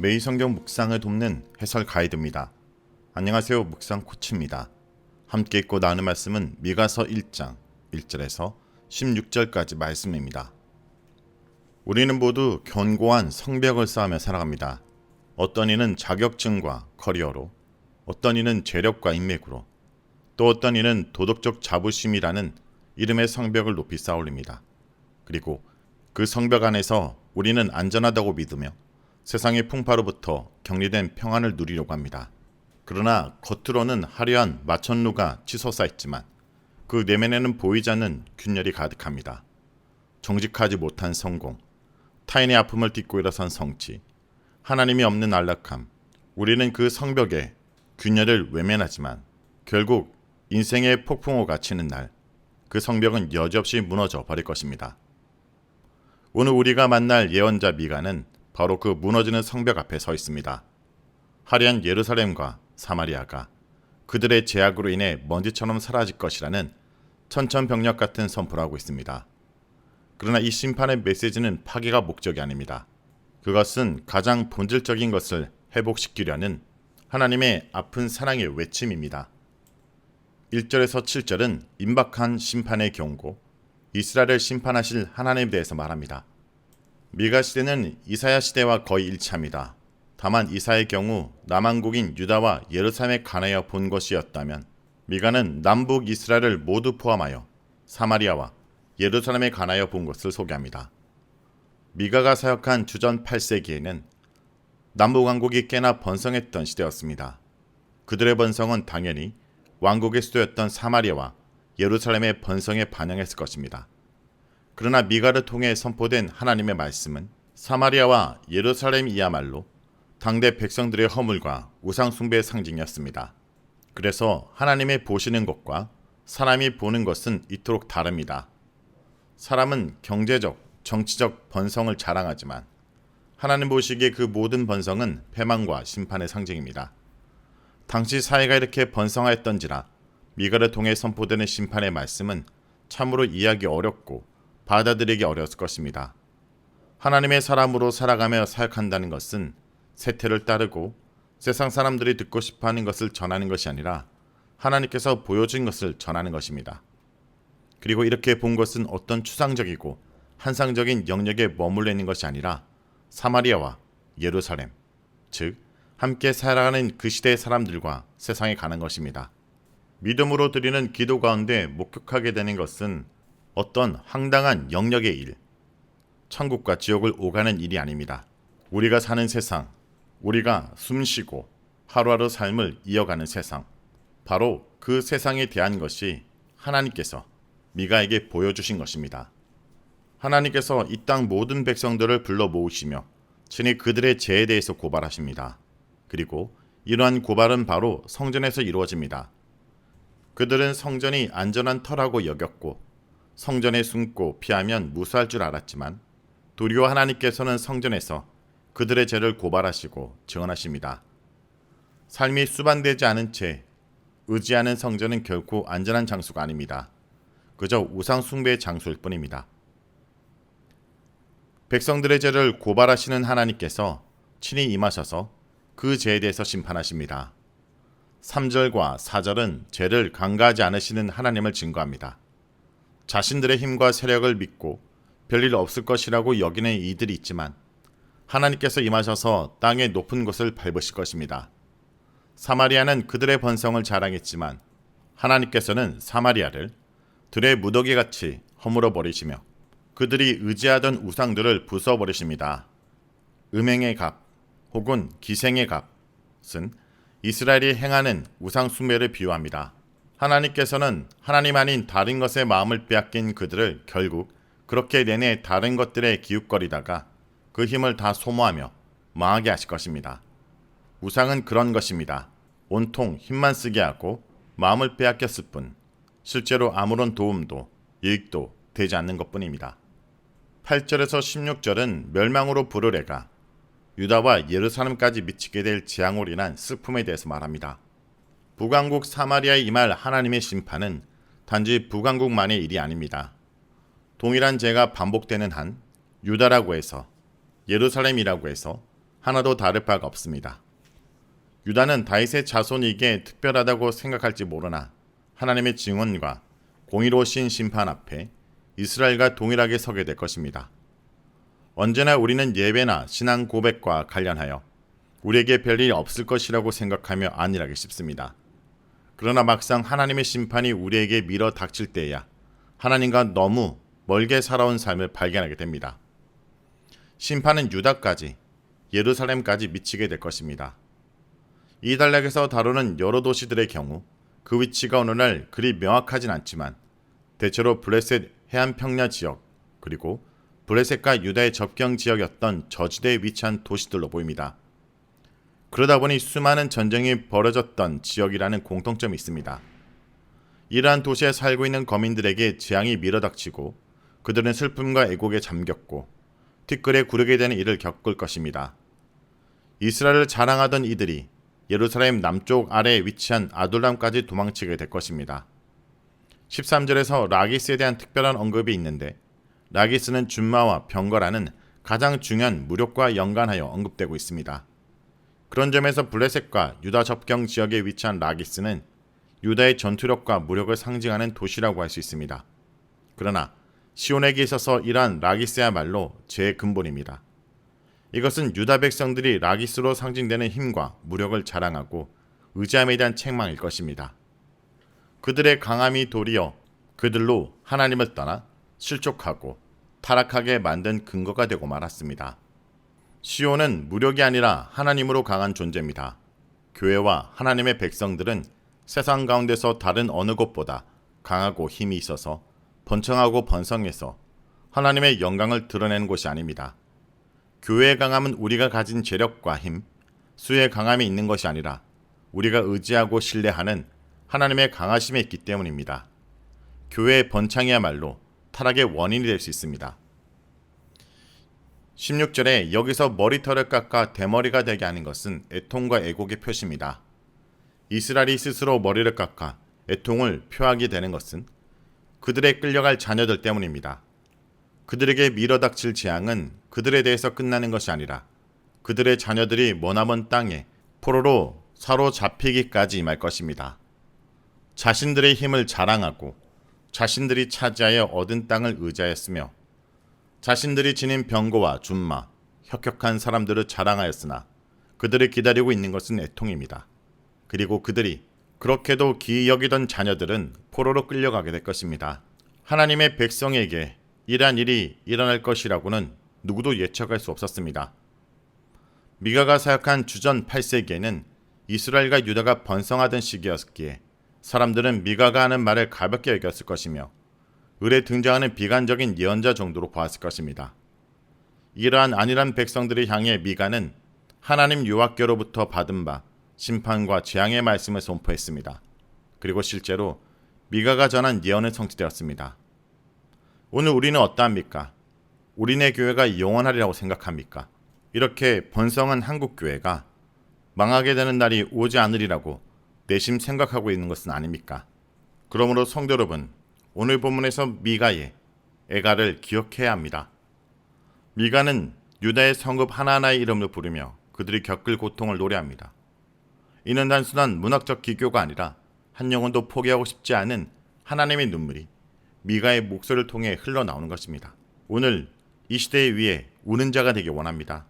매일 성경 묵상을 돕는 해설 가이드입니다. 안녕하세요. 묵상 코치입니다. 함께 읽고 나누는 말씀은 미가서 1장 1절에서 16절까지 말씀입니다. 우리는 모두 견고한 성벽을 쌓으며 살아갑니다. 어떤 이는 자격증과 커리어로, 어떤 이는 재력과 인맥으로, 또 어떤 이는 도덕적 자부심이라는 이름의 성벽을 높이 쌓아올립니다. 그리고 그 성벽 안에서 우리는 안전하다고 믿으며 세상의 풍파로부터 격리된 평안을 누리려고 합니다. 그러나 겉으로는 화려한 마천루가 치솟아 있지만 그 내면에는 보이지 않는 균열이 가득합니다. 정직하지 못한 성공, 타인의 아픔을 딛고 일어선 성취, 하나님이 없는 안락함, 우리는 그 성벽에 균열을 외면하지만 결국 인생의 폭풍우가 치는 날, 그 성벽은 여지없이 무너져 버릴 것입니다. 오늘 우리가 만날 예언자 미가는 바로 그 무너지는 성벽 앞에 서 있습니다. 화려한 예루살렘과 사마리아가 그들의 죄악으로 인해 먼지처럼 사라질 것이라는 천천벽력 같은 선포를 하고 있습니다. 그러나 이 심판의 메시지는 파괴가 목적이 아닙니다. 그것은 가장 본질적인 것을 회복시키려는 하나님의 아픈 사랑의 외침입니다. 1절에서 7절은 임박한 심판의 경고, 이스라엘을 심판하실 하나님에 대해서 말합니다. 미가 시대는 이사야 시대와 거의 일치합니다. 다만 이사의 경우 남왕국인 유다와 예루살렘에 관하여 본 것이었다면 미가는 남북 이스라엘을 모두 포함하여 사마리아와 예루살렘에 관하여 본 것을 소개합니다. 미가가 사역한 주전 8세기에는 남북왕국이 꽤나 번성했던 시대였습니다. 그들의 번성은 당연히 왕국의 수도였던 사마리아와 예루살렘의 번성에 반영했을 것입니다. 그러나 미가를 통해 선포된 하나님의 말씀은 사마리아와 예루살렘이야말로 당대 백성들의 허물과 우상 숭배의 상징이었습니다. 그래서 하나님의 보시는 것과 사람이 보는 것은 이토록 다릅니다. 사람은 경제적, 정치적 번성을 자랑하지만 하나님 보시기에 그 모든 번성은 패망과 심판의 상징입니다. 당시 사회가 이렇게 번성하였던지라 미가를 통해 선포되는 심판의 말씀은 참으로 이해하기 어렵고 받아들이기 어려웠을 것입니다. 하나님의 사람으로 살아가며 사역한다는 것은 세태를 따르고 세상 사람들이 듣고 싶어하는 것을 전하는 것이 아니라 하나님께서 보여준 것을 전하는 것입니다. 그리고 이렇게 본 것은 어떤 추상적이고 환상적인 영역에 머물러 있는 것이 아니라 사마리아와 예루살렘, 즉 함께 살아가는 그 시대의 사람들과 세상에 가는 것입니다. 믿음으로 드리는 기도 가운데 목격하게 되는 것은 어떤 황당한 영역의 일, 천국과 지옥을 오가는 일이 아닙니다. 우리가 사는 세상, 우리가 숨쉬고 하루하루 삶을 이어가는 세상, 바로 그 세상에 대한 것이 하나님께서 미가에게 보여주신 것입니다. 하나님께서 이 땅 모든 백성들을 불러 모으시며 친히 그들의 죄에 대해서 고발하십니다. 그리고 이러한 고발은 바로 성전에서 이루어집니다. 그들은 성전이 안전한 터라고 여겼고 성전에 숨고 피하면 무사할 줄 알았지만 도리어 하나님께서는 성전에서 그들의 죄를 고발하시고 증언하십니다. 삶이 수반되지 않은 채 의지하는 성전은 결코 안전한 장소가 아닙니다. 그저 우상 숭배의 장소일 뿐입니다. 백성들의 죄를 고발하시는 하나님께서 친히 임하셔서 그 죄에 대해서 심판하십니다. 3절과 4절은 죄를 간과하지 않으시는 하나님을 증거합니다. 자신들의 힘과 세력을 믿고 별일 없을 것이라고 여기는 이들이 있지만 하나님께서 임하셔서 땅의 높은 곳을 밟으실 것입니다. 사마리아는 그들의 번성을 자랑했지만 하나님께서는 사마리아를 들의 무더기같이 허물어 버리시며 그들이 의지하던 우상들을 부숴버리십니다. 음행의 값 혹은 기생의 값은 이스라엘이 행하는 우상 숭배를 비유합니다. 하나님께서는 하나님 아닌 다른 것에 마음을 빼앗긴 그들을 결국 그렇게 내내 다른 것들에 기웃거리다가 그 힘을 다 소모하며 망하게 하실 것입니다. 우상은 그런 것입니다. 온통 힘만 쓰게 하고 마음을 빼앗겼을 뿐 실제로 아무런 도움도 이익도 되지 않는 것뿐입니다. 8절에서 16절은 멸망으로 부르래가 유다와 예루살렘까지 미치게 될 재앙으로 인한 슬픔에 대해서 말합니다. 북왕국 사마리아에 임할 하나님의 심판은 단지 북왕국만의 일이 아닙니다. 동일한 죄가 반복되는 한 유다라고 해서 예루살렘이라고 해서 하나도 다를 바가 없습니다. 유다는 다윗의 자손이기에 특별하다고 생각할지 모르나 하나님의 증언과 공의로우신 심판 앞에 이스라엘과 동일하게 서게 될 것입니다. 언제나 우리는 예배나 신앙 고백과 관련하여 우리에게 별일이 없을 것이라고 생각하며 안일하기 쉽습니다. 그러나 막상 하나님의 심판이 우리에게 밀어 닥칠 때야 하나님과 너무 멀게 살아온 삶을 발견하게 됩니다. 심판은 유다까지, 예루살렘까지 미치게 될 것입니다. 이 단락에서 다루는 여러 도시들의 경우 그 위치가 오늘날 그리 명확하진 않지만 대체로 블레셋 해안 평야 지역 그리고 블레셋과 유다의 접경 지역이었던 저지대에 위치한 도시들로 보입니다. 그러다 보니 수많은 전쟁이 벌어졌던 지역이라는 공통점이 있습니다. 이러한 도시에 살고 있는 거민들에게 재앙이 밀어닥치고 그들은 슬픔과 애곡에 잠겼고 티끌에 구르게 되는 일을 겪을 것입니다. 이스라엘을 자랑하던 이들이 예루살렘 남쪽 아래에 위치한 아둘람까지 도망치게 될 것입니다. 13절에서 라기스에 대한 특별한 언급이 있는데 라기스는 준마와 병거라는 가장 중요한 무력과 연관하여 언급되고 있습니다. 그런 점에서 블레셋과 유다 접경 지역에 위치한 라기스는 유다의 전투력과 무력을 상징하는 도시라고 할 수 있습니다. 그러나 시온에게 있어서 이러한 라기스야말로 죄의 근본입니다. 이것은 유다 백성들이 라기스로 상징되는 힘과 무력을 자랑하고 의지함에 대한 책망일 것입니다. 그들의 강함이 도리어 그들로 하나님을 떠나 실족하고 타락하게 만든 근거가 되고 말았습니다. 시온은 무력이 아니라 하나님으로 강한 존재입니다. 교회와 하나님의 백성들은 세상 가운데서 다른 어느 곳보다 강하고 힘이 있어서 번창하고 번성해서 하나님의 영광을 드러내는 곳이 아닙니다. 교회의 강함은 우리가 가진 재력과 힘, 수의 강함이 있는 것이 아니라 우리가 의지하고 신뢰하는 하나님의 강하심에 있기 때문입니다. 교회의 번창이야말로 타락의 원인이 될 수 있습니다. 16절에 여기서 머리털을 깎아 대머리가 되게 하는 것은 애통과 애곡의 표시입니다. 이스라엘이 스스로 머리를 깎아 애통을 표하게 되는 것은 그들의 끌려갈 자녀들 때문입니다. 그들에게 밀어닥칠 재앙은 그들에 대해서 끝나는 것이 아니라 그들의 자녀들이 머나먼 땅에 포로로 사로잡히기까지 임할 것입니다. 자신들의 힘을 자랑하고 자신들이 차지하여 얻은 땅을 의지하였으며 자신들이 지닌 병거와 준마, 혁혁한 사람들을 자랑하였으나 그들을 기다리고 있는 것은 애통입니다. 그리고 그들이 그렇게도 기이 여기던 자녀들은 포로로 끌려가게 될 것입니다. 하나님의 백성에게 이러한 일이 일어날 것이라고는 누구도 예측할 수 없었습니다. 미가가 사역한 주전 8세기에는 이스라엘과 유다가 번성하던 시기였기에 사람들은 미가가 하는 말을 가볍게 여겼을 것이며 을에 등장하는 비관적인 예언자 정도로 보았을 것입니다. 이러한 안일한 백성들을 향해 미가는 하나님 여호와께로부터 받은 바 심판과 재앙의 말씀을 선포했습니다. 그리고 실제로 미가가 전한 예언은 성취되었습니다. 오늘 우리는 어떠합니까? 우리네 교회가 영원하리라고 생각합니까? 이렇게 번성한 한국 교회가 망하게 되는 날이 오지 않으리라고 내심 생각하고 있는 것은 아닙니까? 그러므로 성도 여러분, 오늘 본문에서 미가의 애가를 기억해야 합니다. 미가는 유다의 성읍 하나하나의 이름을 부르며 그들이 겪을 고통을 노래합니다. 이는 단순한 문학적 기교가 아니라 한 영혼도 포기하고 싶지 않은 하나님의 눈물이 미가의 목소리를 통해 흘러나오는 것입니다. 오늘 이 시대의 위에 우는 자가 되길 원합니다.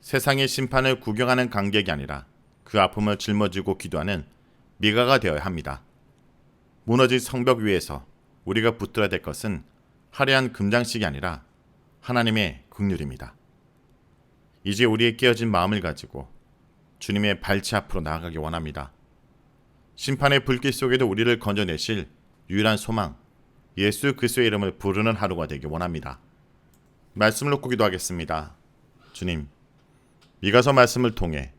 세상의 심판을 구경하는 관객이 아니라 그 아픔을 짊어지고 기도하는 미가가 되어야 합니다. 무너진 성벽 위에서 우리가 붙들어야 될 것은 화려한 금장식이 아니라 하나님의 긍휼입니다. 이제 우리의 깨어진 마음을 가지고 주님의 발치 앞으로 나아가기 원합니다. 심판의 불길 속에도 우리를 건져내실 유일한 소망, 예수 그리스도의 이름을 부르는 하루가 되기 원합니다. 말씀을 놓고 기도하겠습니다. 주님, 미가서 말씀을 통해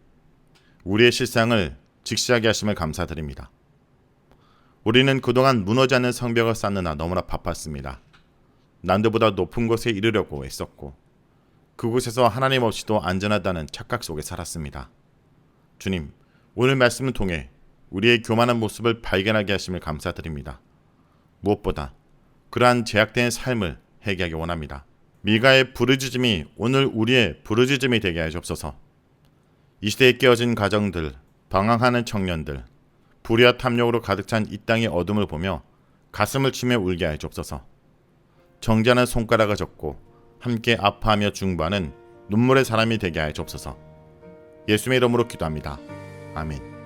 우리의 실상을 직시하게 하심을 감사드립니다. 우리는 그동안 무너지 않는 성벽을 쌓느라 너무나 바빴습니다. 남들보다 높은 곳에 이르려고 애썼고 그곳에서 하나님 없이도 안전하다는 착각 속에 살았습니다. 주님, 오늘 말씀을 통해 우리의 교만한 모습을 발견하게 하심을 감사드립니다. 무엇보다 그러한 제약된 삶을 회개하기 원합니다. 미가의 부르짖음이 오늘 우리의 부르짖음이 되게 하여 주옵소서. 이 시대에 깨어진 가정들, 방황하는 청년들, 불의와 탐욕으로 가득 찬 이 땅의 어둠을 보며 가슴을 치며 울게 하여 주옵소서. 정죄하는 손가락을 젓고 함께 아파하며 중보하는 눈물의 사람이 되게 하여 주옵소서. 예수님의 이름으로 기도합니다. 아멘.